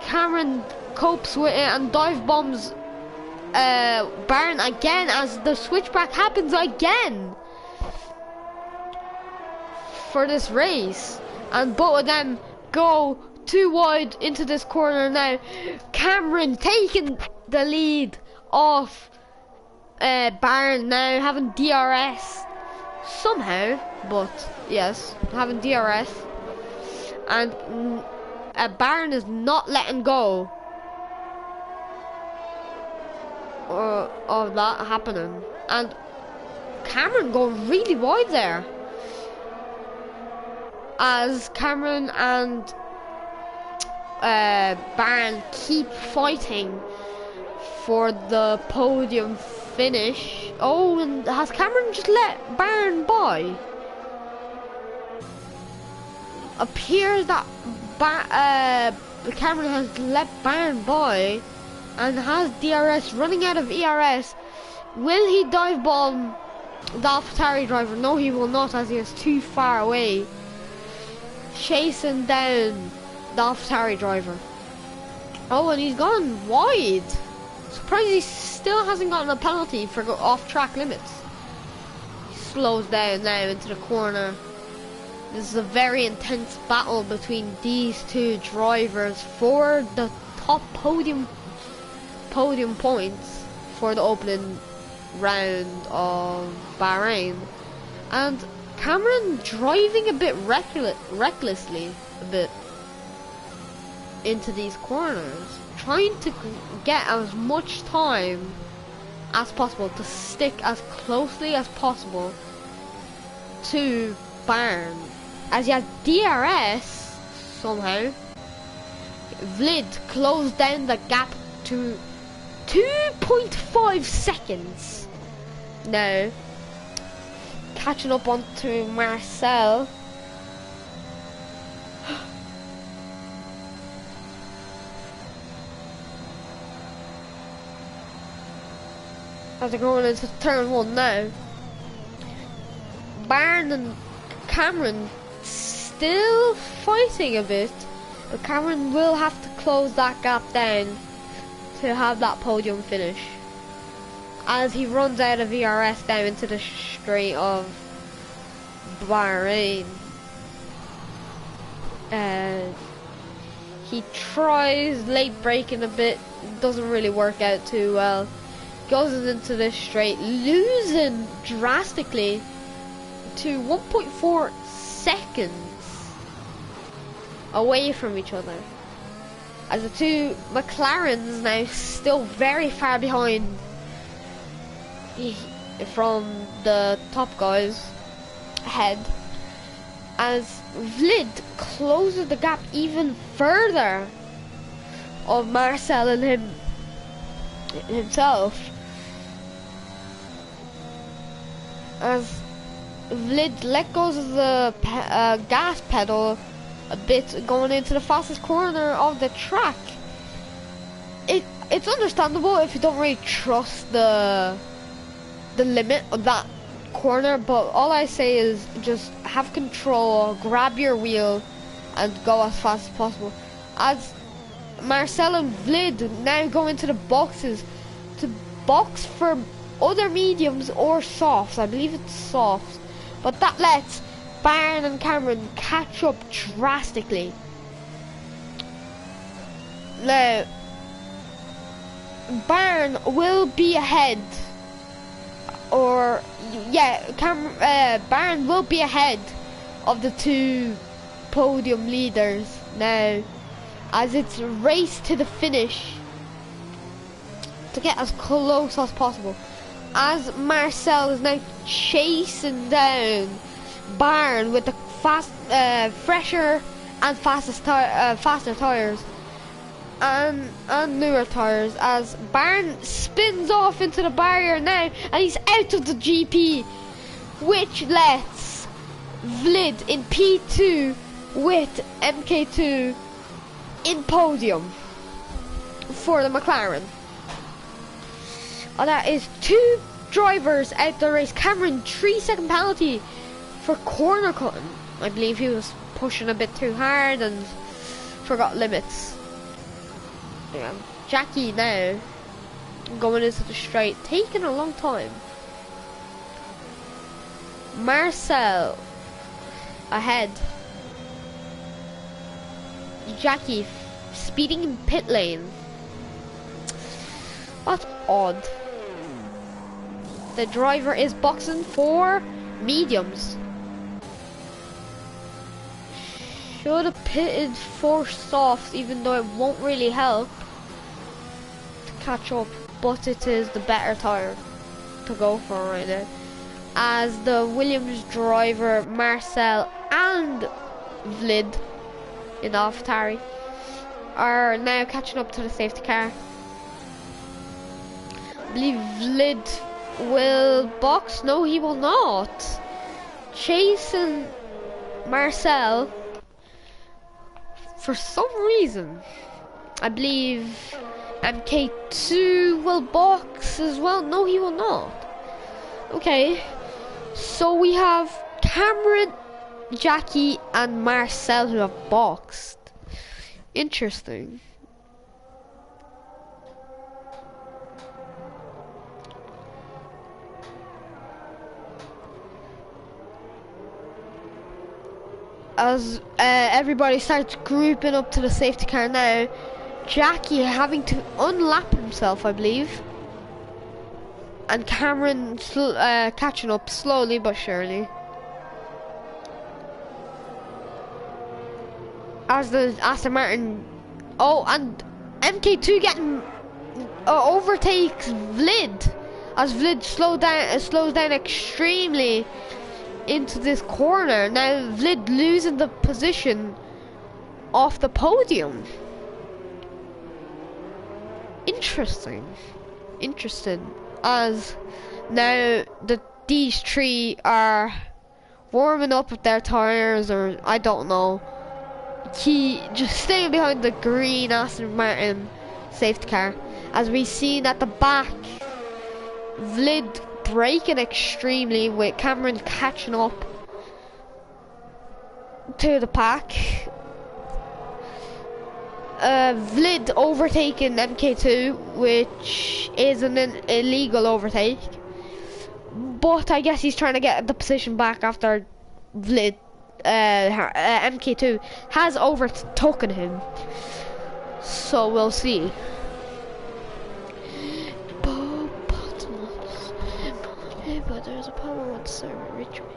Cameron copes with it and dive bombs Bahrain again as the switchback happens again. for this race, and both of them go too wide into this corner now. Cameron taking the lead off Bahrain now, having DRS somehow, but yes, having DRS, and Bahrain is not letting go of that happening, and Cameron going really wide there, as Cameron and Bahrain keep fighting for the podium finish. Oh, and has Cameron just let Bahrain by? Appears that Cameron has let Bahrain by and has DRS running out of ERS. Will he dive bomb the AlphaTauri driver? No, he will not, as he is too far away, chasing down the AlphaTauri driver. Oh, and he's gone wide. Surprised he still hasn't gotten a penalty for off-track limits. He slows down now into the corner. This is a very intense battle between these two drivers for the top podium points for the opening round of Bahrain. And Cameron driving a bit recklessly a bit into these corners, trying to get as much time as possible to stick as closely as possible to Bahrain. As he has DRS somehow, Vlid closed down the gap to 2.5 seconds now, catching up onto Marcel. As they're going into turn 1 now, Bahrain and Cameron still fighting a bit, but Cameron will have to close that gap down to have that podium finish, as he runs out of ERS down into the straight of Bahrain. He tries late braking a bit, doesn't really work out too well. Goes into this straight, losing drastically to 1.4 seconds away from each other, as the two McLarens now still very far behind from the top guys ahead, as Vlid closes the gap even further of Marcel and himself, as Vlid let go of the gas pedal a bit going into the fastest corner of the track. It's understandable if you don't really trust the limit of that corner, but all I say is just have control, grab your wheel and go as fast as possible, as Marcel and Vlid now go into the boxes to box for other mediums or softs. I believe it's softs, but that lets Bahrain and Cameron catch up drastically. Now, Bahrain will be ahead, or yeah, Bahrain will be ahead of the two podium leaders now, as it's a race to the finish to get as close as possible, as Marcel is now chasing down Bahrain with the fresher and faster tires and newer tires, as Bahrain spins off into the barrier now and he's out of the GP, which lets Vlid in P2 with MK2 in podium for the McLaren. That is two drivers out the race. Cameron, 3-second penalty for corner cutting. I believe he was pushing a bit too hard and forgot limits. Yeah. Jackie now going into the straight, taking a long time. Marcel ahead. Jackie speeding in pit lane. That's odd. The driver is boxing for mediums. Should have pitted for softs, even though it won't really help to catch up, but it is the better tire to go for right now. As the Williams driver, Marcel and Vlid in AlphaTauri are now catching up to the safety car. I believe Vlid will box. No, he will not. Chasing Marcel for some reason. I believe MK2 will box as well. No, he will not. Okay, so we have Cameron, Jackie and Marcel who have boxed. Interesting. As everybody starts grouping up to the safety car now, Jackie having to unlap himself, I believe, and Cameron catching up slowly but surely. As the Aston Martin, and MK2 getting overtakes Vlid, as Vlid slows down extremely into this corner. Now Vlid losing the position off the podium. Interesting, as now these three are warming up with their tires, or I don't know. He just staying behind the green Aston Martin safety car, as we seen at the back Vlid braking extremely with Cameron catching up to the pack. Vlid overtaking MK2, which is an illegal overtake, but I guess he's trying to get the position back after Vlid MK2 has overtaken him, so we'll see. But there's a problem with the server. Reach me.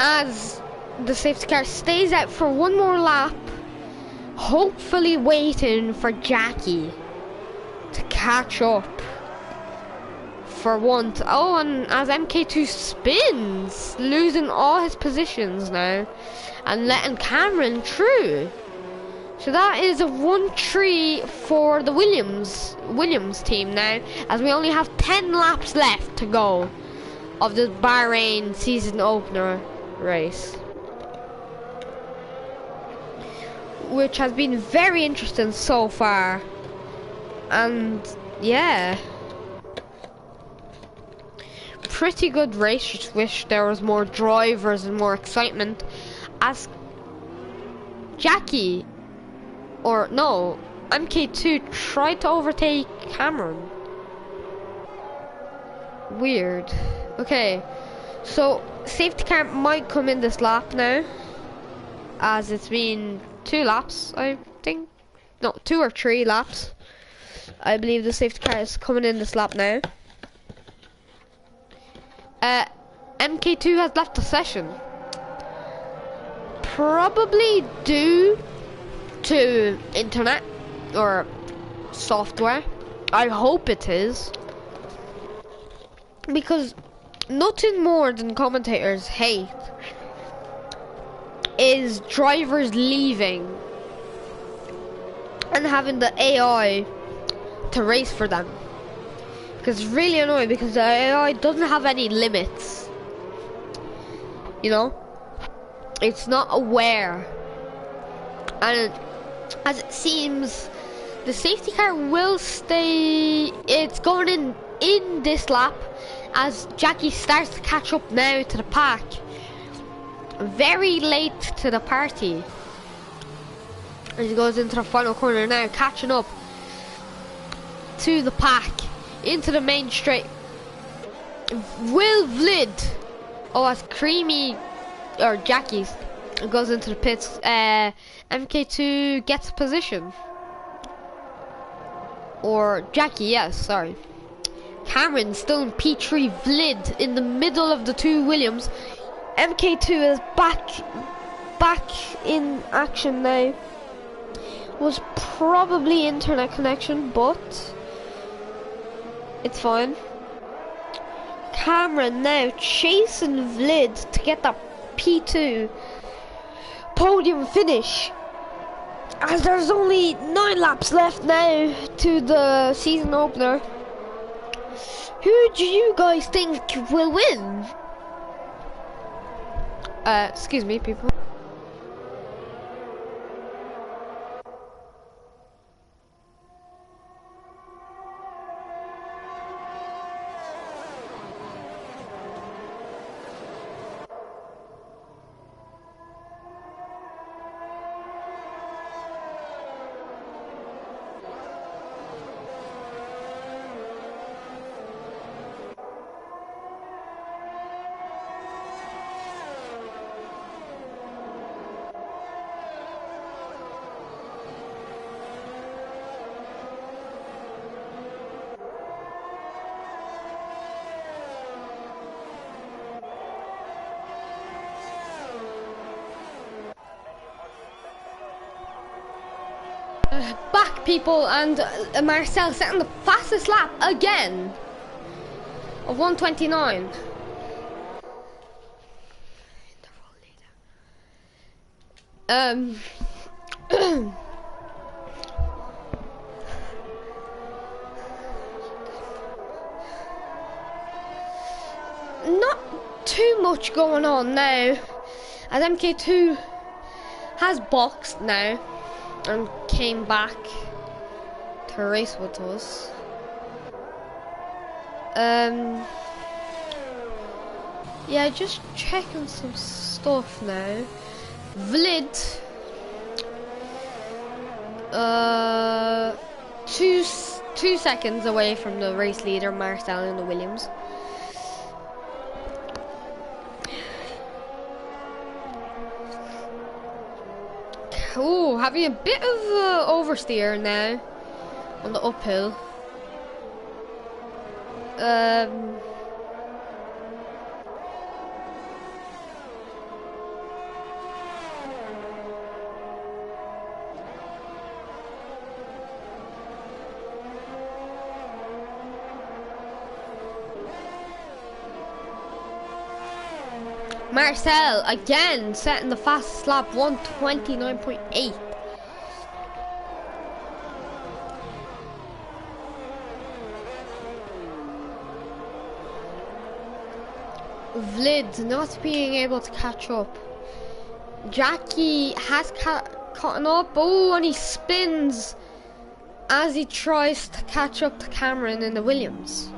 As the safety car stays out for one more lap, hopefully waiting for Jackie to catch up for once. And as MK2 spins, losing all his positions now and letting Cameron through. So that is a 1-3 for the Williams team now, as we only have 10 laps left to go of the Bahrain season opener race, which has been very interesting so far. And yeah, pretty good race. Just wish there was more drivers and more excitement, as Jackie, or no, MK2 tried to overtake Cameron. Weird. Okay, so safety car might come in this lap now, as it's been 2 laps, I think. No, 2 or 3 laps. I believe the safety car is coming in this lap now. MK2 has left the session, probably due to internet or software. I hope it is, because nothing more than commentators hate is drivers leaving and having the AI to race for them, because it's really annoying, because the AI doesn't have any limits, you know, it's not aware. And as it seems, The safety car will stay. It's going in this lap as Jackie starts to catch up now to the pack. Very late to the party. As he goes into the final corner now, catching up to the pack into the main straight. Will Vlid, oh, that's Creamy or Jackie's, goes into the pits. MK2 gets position. Or Jackie, yes, sorry. Cameron still in P3, Vlid in the middle of the two Williams. MK2 is back in action now. Was probably internet connection, but it's fine. Cameron now chasing Vlid to get that P2 podium finish. As there's only 9 laps left now to the season opener. Who do you guys think will win? Excuse me, people. Back, people, and Marcel setting the fastest lap again of 1:29. Not too much going on now, as MK2 has boxed now and came back to race with us. Yeah, just checking some stuff now. Vlid, two seconds away from the race leader Marcel in the Williams. Oh, having a bit of oversteer now on the uphill. Marcel again setting the fastest lap, 1:29.8. Vlid not being able to catch up. Jackie has caught up. Oh, and he spins as he tries to catch up to Cameron in the Williams.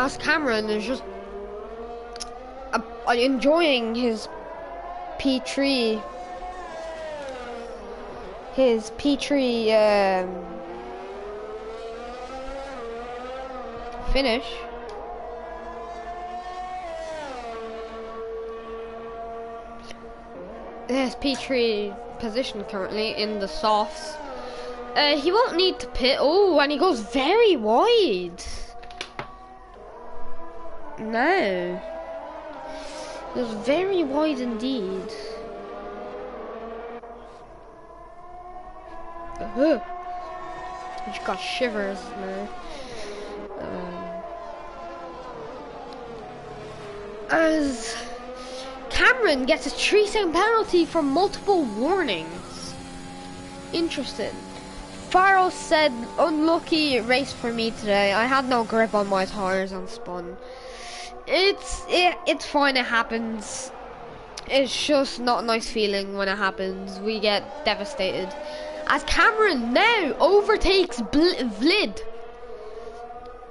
As Cameron is just enjoying his P3 finish. His P3 position currently in the softs. He won't need to pit. Oh, and he goes very wide. No. It was very wide indeed. I just got shivers now. As Cameron gets a 3-second penalty for multiple warnings. Interesting. Farrell said, unlucky race for me today. I had no grip on my tires and spun. It's fine, it happens. It's just not a nice feeling when it happens. We get devastated. As Cameron now overtakes Vlid.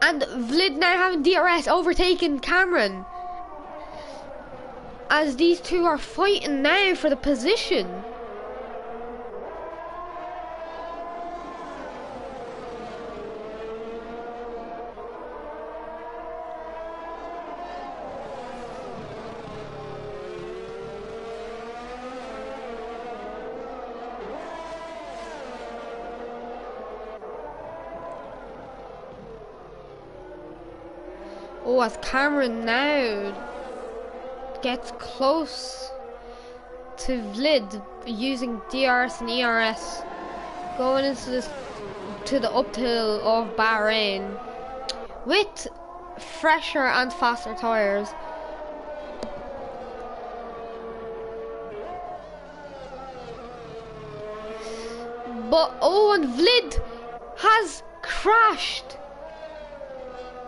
And Vlid now having DRS overtaking Cameron. As these two are fighting now for the position. Oh, as Cameron now gets close to Vlid using DRS and ERS, going into the uphill of Bahrain with fresher and faster tires. But oh, and Vlid has crashed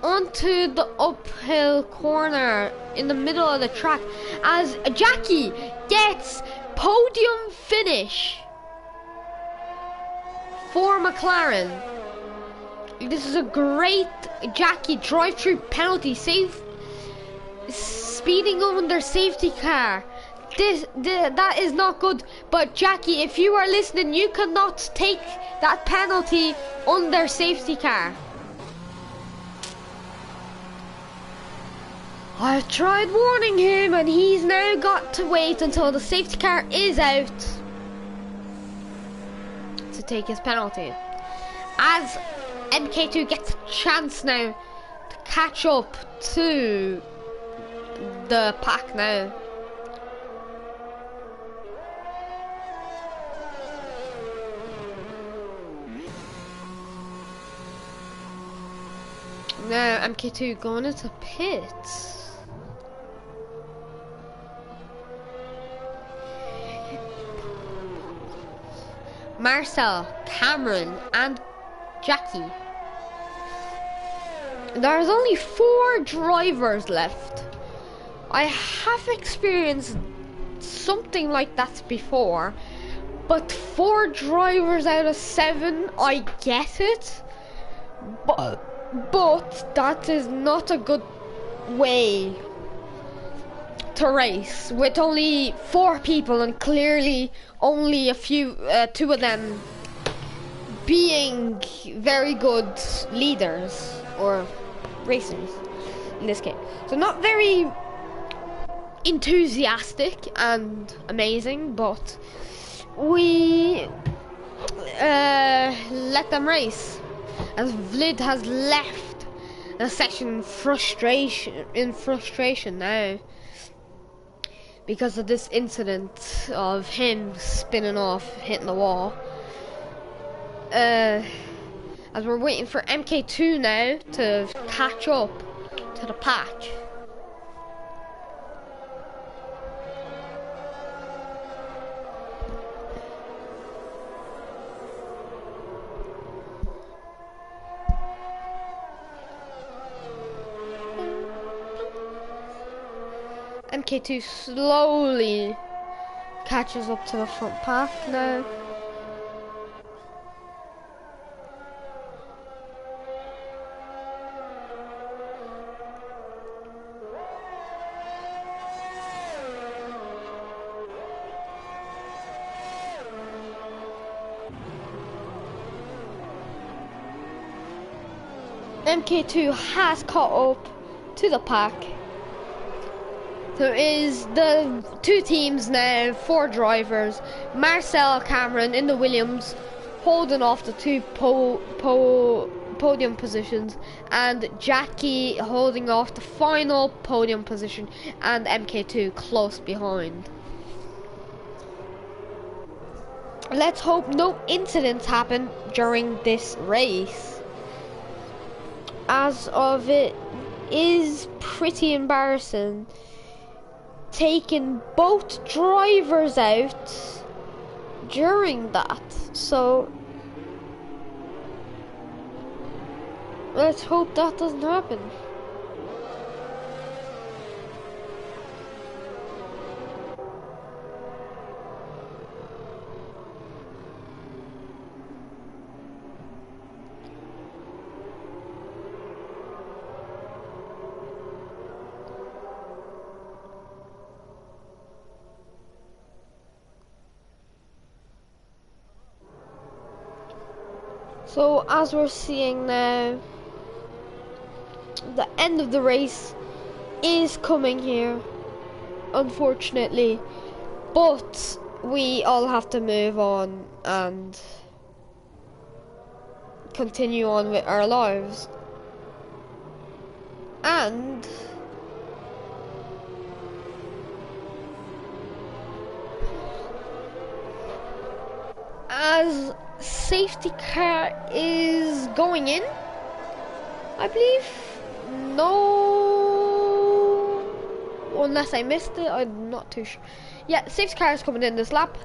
onto the uphill corner in the middle of the track as Jackie gets podium finish for McLaren. This is a great Jackie drive-through penalty, speeding under safety car. That is not good. But Jackie, if you are listening, you cannot take that penalty under safety car. I've tried warning him and he's now got to wait until the safety car is out to take his penalty. As MK2 gets a chance now to catch up to the pack now. Now MK2 going into pits. Marcel, Cameron and Jackie. There's only 4 drivers left. I have experienced something like that before, but 4 drivers out of 7, I get it, but that is not a good way to race with only 4 people and clearly only a few, 2 of them being very good leaders or racers in this case. So not very enthusiastic and amazing, but we let them race as Vlid has left the session in frustration now because of this incident of him spinning off, hitting the wall. As we're waiting for MK2 now to catch up to the pack. MK2 slowly catches up to the front pack now. MK2 has caught up to the pack. There is the 2 teams now, 4 drivers. Marcel Cameron in the Williams, holding off the 2 podium positions, and Jackie holding off the final podium position, and MK2 close behind. Let's hope no incidents happen during this race, as of it is pretty embarrassing. Taking both drivers out during that. So let's hope that doesn't happen. So as we're seeing now, the end of the race is coming here, unfortunately, but we all have to move on and continue on with our lives. And as safety car is going in, I believe. No, unless I missed it, I'm not too sure. Yeah, safety car is coming in this lap.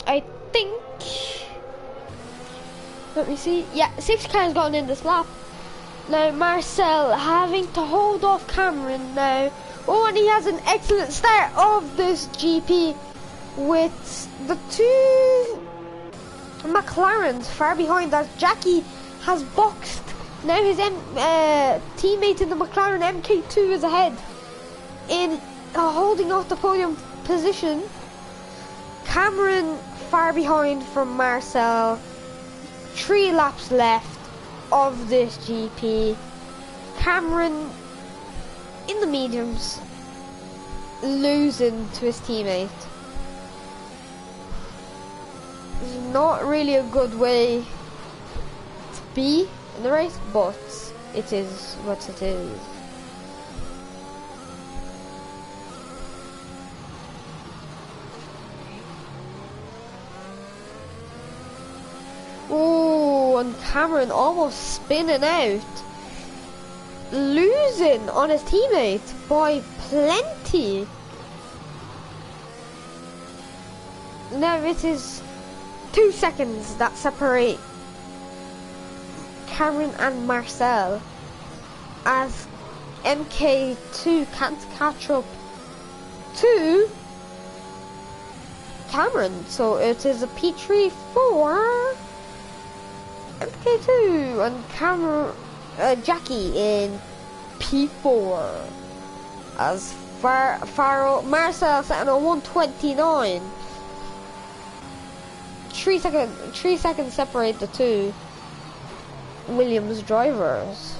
I think. Let me see. Yeah, safety car has gone in this lap. Now Marcel having to hold off Cameron now. Oh, and he has an excellent start of this GP with the two McLarens far behind as Jackie has boxed. Now his teammate in the McLaren MK2 is ahead in holding off the podium position. Cameron far behind from Marcel. 3 laps left of this GP. Cameron in the mediums, losing to his teammate. It's not really a good way to be in the race, but it is what it is. Oh, and Cameron almost spinning out, losing on his teammate by plenty. Now it is 2 seconds that separate Cameron and Marcel, as MK2 can't catch up to Cameron, so it is a P3 for MK2 and Cameron, Jackie in P4 as Marcel sitting on 129. 3 seconds separate the two Williams drivers.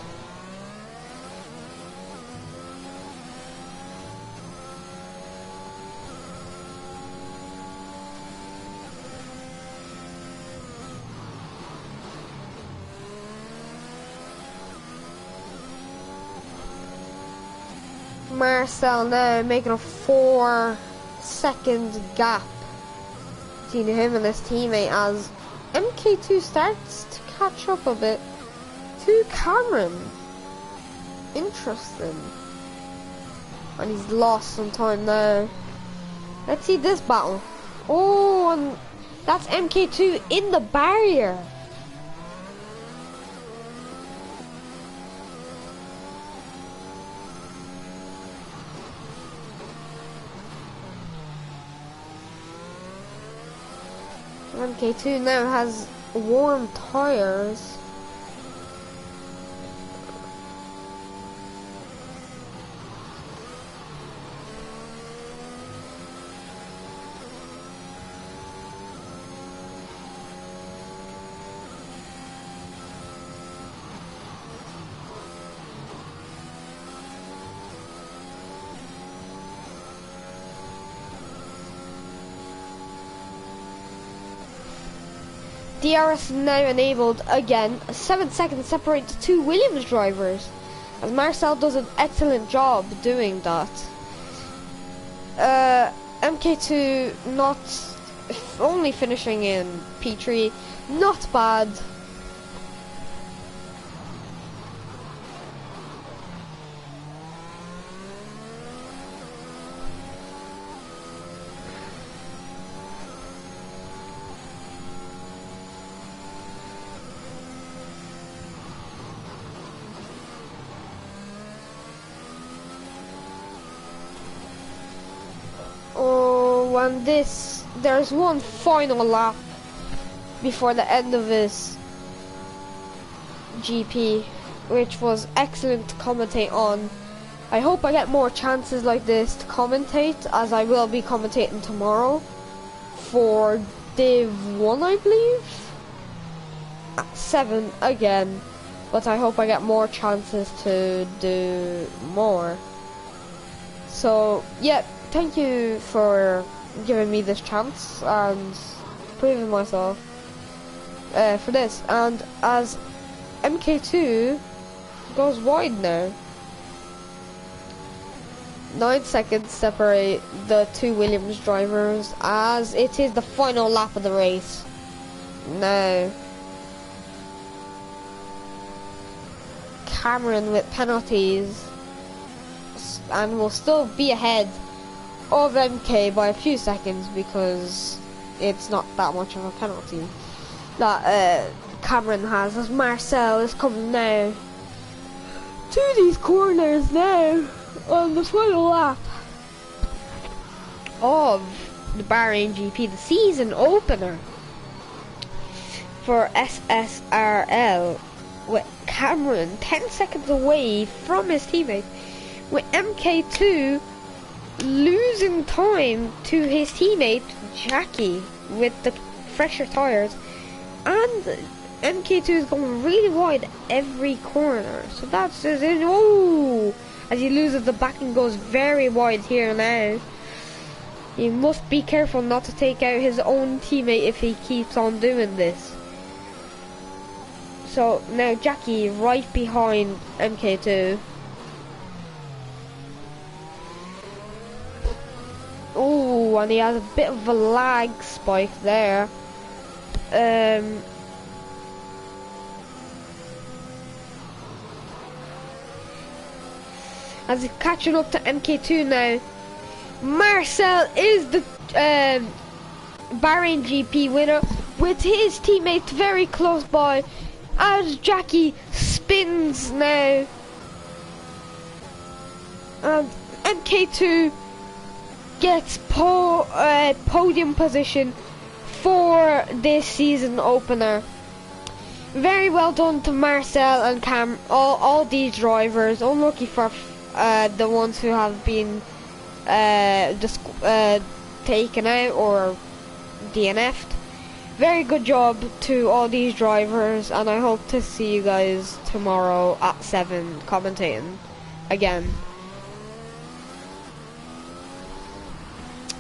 Marcel now making a 4-second gap between him and his teammate as MK2 starts to catch up a bit to Cameron. Interesting. And he's lost some time now. Let's see this battle. Oh, and that's MK2 in the barrier. MK2 now has warm tires. DRS now enabled again. 7 seconds separate the two Williams drivers, as Marcel does an excellent job doing that. MK2 not only finishing in P3, not bad. Oh, and there's one final lap before the end of this GP, which was excellent to commentate on. I hope I get more chances like this to commentate, as I will be commentating tomorrow for Div 1, I believe, at 7 again, but I hope I get more chances to do more. So yeah, thank you for giving me this chance and proving myself for this. And as MK2 goes wide now, 9 seconds separate the two Williams drivers as it is the final lap of the race. Now Cameron with penalties and will still be ahead of MK by a few seconds because it's not that much of a penalty that Cameron has, as Marcel is coming now to these corners now on the final lap of the Bahrain GP, the season opener for ssrl, with Cameron 10 seconds away from his teammate, with MK2 losing time to his teammate Jackie with the fresher tyres, and MK2 is going really wide every corner, so that's it. Oh, as he loses the back and goes very wide here now. He must be careful not to take out his own teammate if he keeps on doing this. So now Jackie right behind MK2. Oh, and he has a bit of a lag spike there. As he's catching up to MK2 now. Marcel is the Bahrain GP winner, with his teammates very close by, as Jackie spins now. And MK2 gets podium position for this season opener. Very well done to Marcel and Cam, all these drivers. Unlucky for the ones who have been just taken out or DNF'd. Very good job to all these drivers, and I hope to see you guys tomorrow at 7 commentating again.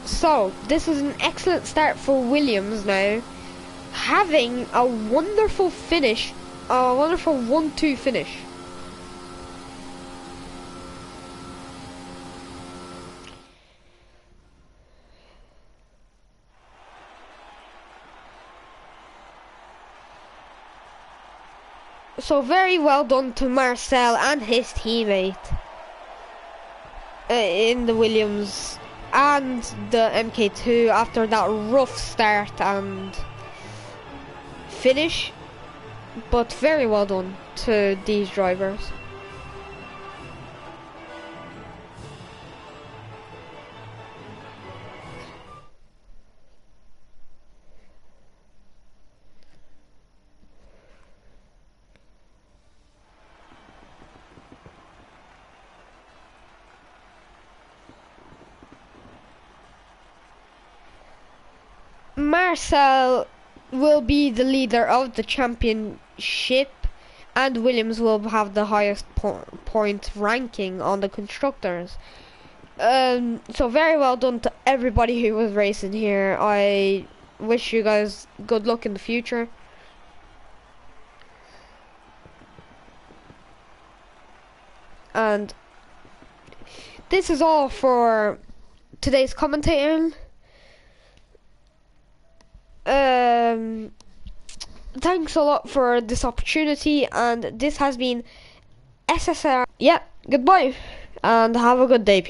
So this was an excellent start for Williams now, having a wonderful finish, a wonderful 1-2 finish. So very well done to Marcel and his teammate in the Williams and the MK2 after that rough start and finish, but very well done to these drivers. Marcel will be the leader of the championship, and Williams will have the highest point ranking on the constructors. So very well done to everybody who was racing here. I wish you guys good luck in the future. And this is all for today's commentating. Thanks a lot for this opportunity, and this has been ssrl. Yeah, goodbye and have a good day, people.